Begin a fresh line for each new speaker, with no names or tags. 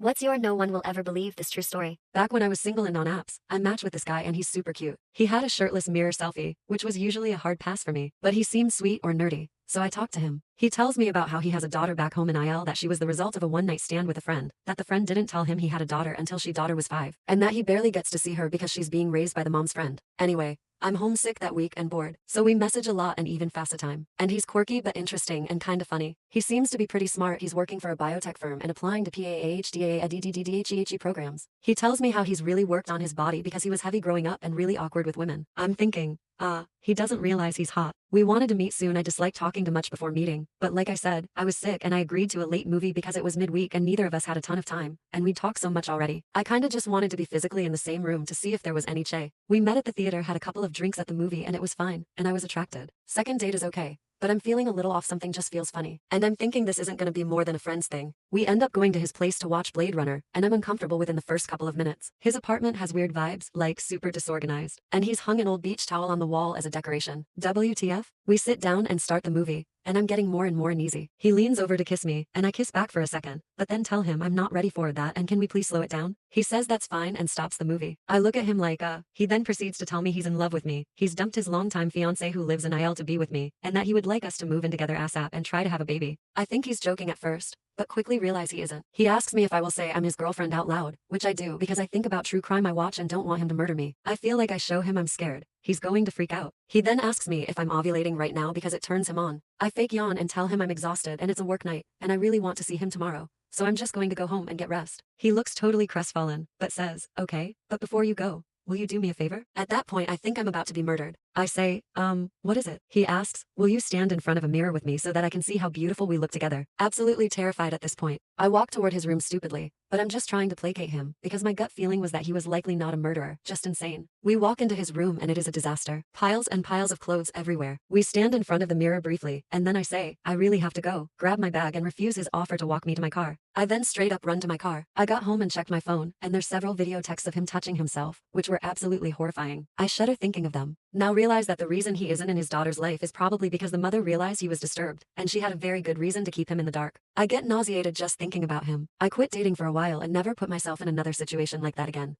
What's your no one will ever believe this true story?
Back when I was single and on apps, I matched with this guy and he's super cute. He had a shirtless mirror selfie, which was usually a hard pass for me, but he seemed sweet or nerdy, so I talked to him. He tells me about how he has a daughter back home in IL, that she was the result of a one-night stand with a friend, that the friend didn't tell him he had a daughter until she daughter was 5, and that he barely gets to see her because she's being raised by the mom's friend. Anyway, I'm homesick that week and bored, so we message a lot and even FaceTime. And he's quirky but interesting and kinda funny. He seems to be pretty smart. He's working for a biotech firm and applying to PAHDA DDDDHEHE programs. He tells me how he's really worked on his body because he was heavy growing up and really awkward with women. I'm thinking, he doesn't realize he's hot. We wanted to meet soon. I disliked talking too much before meeting, but like I said, I was sick and I agreed to a late movie because it was midweek and neither of us had a ton of time, and we talked so much already. I kinda just wanted to be physically in the same room to see if there was any che. We met at the theater, had a couple of drinks at the movie, and it was fine, and I was attracted. Second date is okay, but I'm feeling a little off. Something just feels funny, and I'm thinking this isn't gonna be more than a friends thing. We end up going to his place to watch Blade Runner, and I'm uncomfortable within the first couple of minutes. His apartment has weird vibes, like super disorganized, and he's hung an old beach towel on the wall as a decoration. WTF? We sit down and start the movie, and I'm getting more and more uneasy. He leans over to kiss me, and I kiss back for a second, but then tell him I'm not ready for that and can we please slow it down? He says that's fine and stops the movie. I look at him like, he then proceeds to tell me he's in love with me. He's dumped his longtime fiancé who lives in IL to be with me, and that he would like us to move in together ASAP and try to have a baby. I think he's joking at first, but quickly realize he isn't. He asks me if I will say I'm his girlfriend out loud, which I do because I think about true crime I watch and don't want him to murder me. I feel like I show him I'm scared. He's going to freak out. He then asks me if I'm ovulating right now because it turns him on. I fake yawn and tell him I'm exhausted and it's a work night, and I really want to see him tomorrow, so I'm just going to go home and get rest. He looks totally crestfallen, but says, okay, but before you go, will you do me a favor? At that point, I think I'm about to be murdered. I say, what is it? He asks, will you stand in front of a mirror with me so that I can see how beautiful we look together? Absolutely terrified at this point, I walk toward his room stupidly, but I'm just trying to placate him because my gut feeling was that he was likely not a murderer, just insane. We walk into his room and it is a disaster. Piles and piles of clothes everywhere. We stand in front of the mirror briefly, and then I say, I really have to go, grab my bag and refuse his offer to walk me to my car. I then straight up run to my car. I got home and checked my phone, and there's several video texts of him touching himself, which were absolutely horrifying. I shudder thinking of them. Now realize that the reason he isn't in his daughter's life is probably because the mother realized he was disturbed, and she had a very good reason to keep him in the dark. I get nauseated just thinking about him. I quit dating for a while and never put myself in another situation like that again.